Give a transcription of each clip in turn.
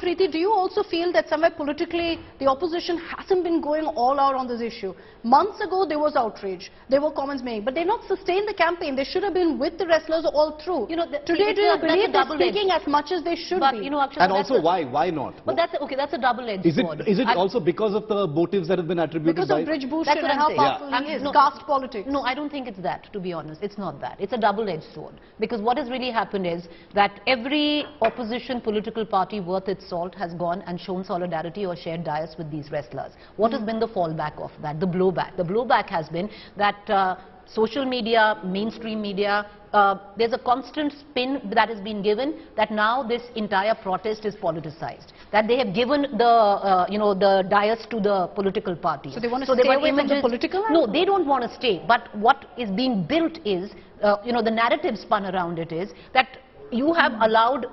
Preeti, do you also feel that somewhere politically the opposition hasn't been going all out on this issue? Months ago there was outrage, there were comments made, but they not sustained the campaign. They should have been with the wrestlers all through. Today, do you believe they're speaking as much as they should be? And also, why not? But that's a double-edged sword. Is it also because of the motives that have been attributed because of Brij Bhushan and how powerful he is, caste politics? No, I don't think it's that, to be honest. It's not that. It's a double-edged sword. Because what has really happened is that every opposition political party worth its salt has gone and shown solidarity or shared dais with these wrestlers. What has been the fallback of that? The blowback. The blowback has been that social media, mainstream media, there's a constant spin that has been given that now this entire protest is politicized. That they have given the, the dais to the political parties. So they want to stay away from the political? No, they don't want to stay. But what is being built is, the narrative spun around it is that you have allowed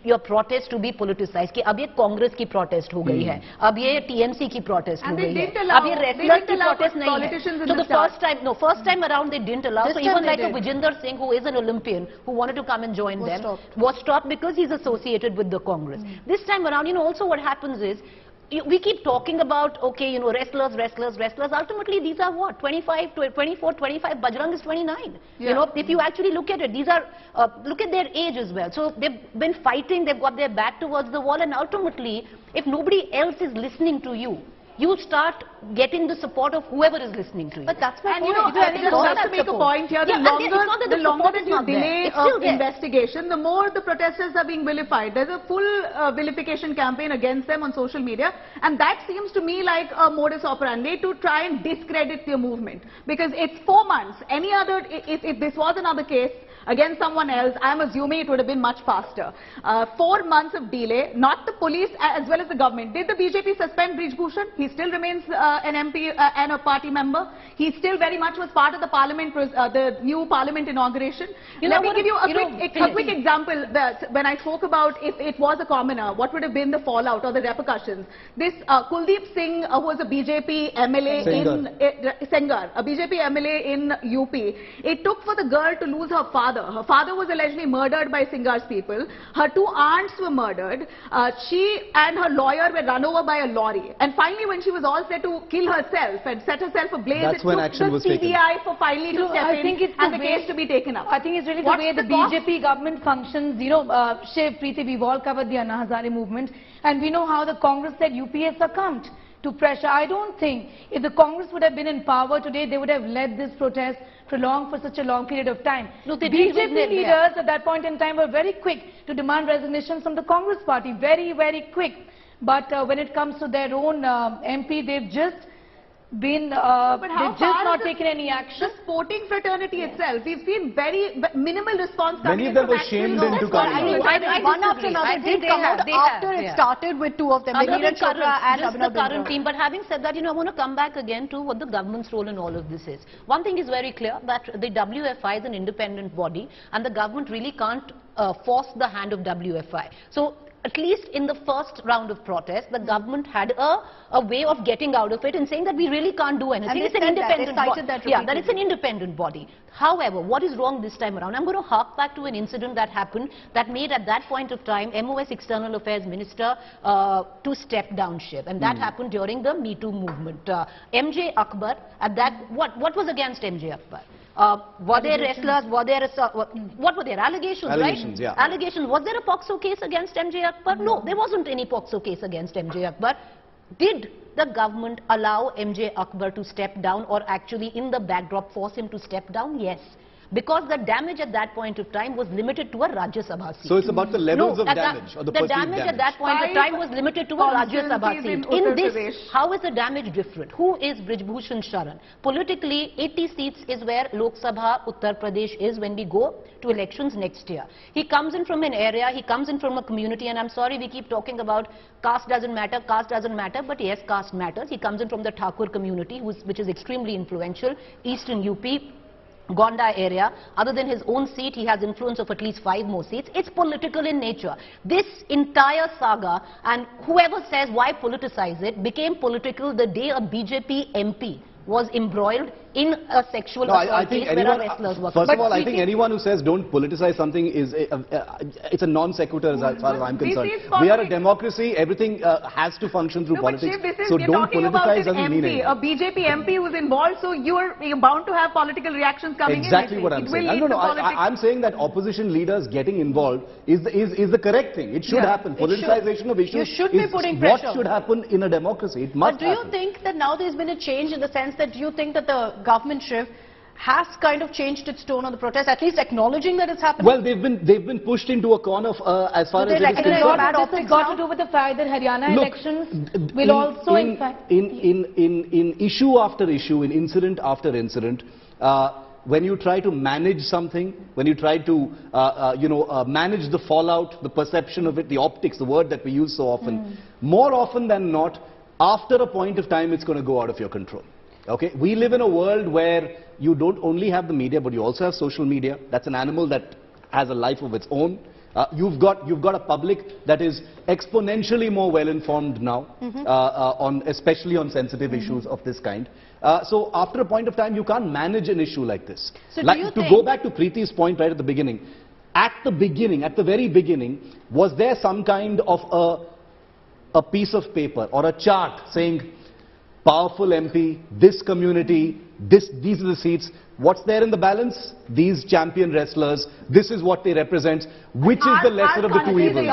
your protest to be politicized. कि अब ये कांग्रेस की protest हो गई है, अब ये TMC की protest हो गई है, अब ये wrestlers की protest नहीं है. So the first time around they didn't allow. So even like a Vijinder Singh, who is an Olympian, who wanted to come and join them, was stopped because he's associated with the Congress. This time around, also what happens is, we keep talking about, okay, wrestlers. Ultimately, these are what? 25, 24, 25. Bajrang is 29. Yeah. If you actually look at it, these are, look at their age as well. So they've been fighting, they've got their back towards the wall, and ultimately, if nobody else is listening to you, you start getting the support of whoever is listening to you. But that's my point. Just to make a point here, the longer that you delay investigation, the more the protesters are being vilified. There's a full vilification campaign against them on social media, and that seems to me like a modus operandi to try and discredit their movement. Because it's 4 months. Any other, if this was another case against someone else, I'm assuming it would have been much faster. 4 months of delay, not the police as well as the government. Did the BJP suspend Brij Bhushan? He still remains an MP and a party member. He still very much was part of the parliament, the new parliament inauguration. Let me give you a quick example. When I spoke about if it was a commoner, what would have been the fallout or the repercussions? This Kuldeep Singh, who was a BJP MLA Sengar, a BJP MLA in UP. It took for the girl to lose her father. Her father was allegedly murdered by Singhar's people. Her 2 aunts were murdered. She and her lawyer were run over by a lorry. And finally, when she was all set to kill herself and set herself ablaze, that's when action was taken. CBI for finally to step in and the case to be taken up. I think it's really the way the BJP government functions. Shiv, Preeti, we've all covered the Anna Hazare movement, and we know how the Congress said UPA succumbed to pressure. I don't think if the Congress would have been in power today, they would have led this protest prolonged for such a long period of time. No, the BJP leaders at that point in time were very quick to demand resignations from the Congress party. Very, very quick. But when it comes to their own MP, they've just been, they've just not taken any action. The sporting fraternity itself, we've seen very minimal response Many coming of them were shamed into coming. One after another did come out after it started with 2 of them, Neeraj Chopra and the current team. But having said that, I want to come back again to what the government's role in all of this is. One thing is very clear, that the WFI is an independent body, and the government really can't force the hand of WFI. So at least in the first round of protest, the government had a way of getting out of it and saying that we really can't do anything. And it's an independent body. Yeah, that it's an independent body. However, what is wrong this time around? I'm going to hark back to an incident that happened that made at that point of time MOS External Affairs Minister to step down ship, and that happened during the Me Too movement. MJ Akbar, at that, what was against MJ Akbar? Were there wrestlers? Were there what were there? Allegations, right? Yeah. Allegations. Was there a Pocso case against MJ Akbar? No, there wasn't any Pocso case against MJ Akbar. Did the government allow MJ Akbar to step down, or actually in the backdrop force him to step down? Yes. Because the damage at that point of time was limited to a Rajya Sabha seat. So it's about the levels of damage, or the perceived damage. At that point of time was limited to a Rajya Sabha seat. In this, how is the damage different? Who is Brij Bhushan Sharan? Politically, 80 seats is where Lok Sabha, Uttar Pradesh is when we go to elections next year. He comes in from an area, he comes in from a community, and I'm sorry we keep talking about caste doesn't matter, but yes, caste matters. He comes in from the Thakur community, which is extremely influential, eastern UP, Gonda area. Other than his own seat, he has influence of at least 5 more seats. It's political in nature. This entire saga, and whoever says why politicize it, became political the day a BJP MP was embroiled in a sexual assault case where our wrestlers were. First of all, I think anyone who says don't politicize something is it's a non sequitur as far as I'm concerned. We are a democracy. Everything has to function through politics. So don't politicize doesn't mean anything. A BJP MP who's involved, so you're bound to have political reactions coming in. Exactly what I'm saying. No, I'm saying that opposition leaders getting involved is the correct thing. It should happen. Politicization of issues should be putting pressure. What should happen in a democracy. It must happen. But do you think that now there's been a change in the sense that you think that the government shift has kind of changed its tone on the protest, at least acknowledging that it's happening? Well, they've been pushed into a corner as far as it is concerned. This has got to do with the fact that Haryana elections will also, in fact, in issue after issue, in incident after incident, when you try to manage something, when you try to manage the fallout, the perception of it, the optics, the word that we use so often, more often than not, after a point of time, it's going to go out of your control. Okay, we live in a world where you don't only have the media, but you also have social media. That's an animal that has a life of its own. You've got a public that is exponentially more well informed now, especially on sensitive issues of this kind. So after a point of time, you can't manage an issue like this. So to go back to Preeti's point right at the beginning, at the very beginning, was there some kind of a piece of paper or a chart saying, powerful MP, this community, these are the seats. What's there in the balance? These champion wrestlers, this is what they represent. Which is the lesser of the two evils?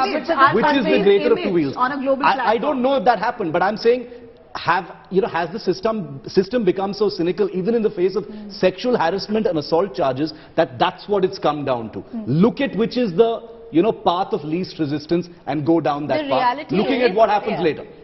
Which is the greater of two evils? On a global platform. I don't know if that happened, but I'm saying, has the system become so cynical, even in the face of sexual harassment and assault charges, that's what it's come down to? Look at which is the path of least resistance and go down that path, looking at what happens later.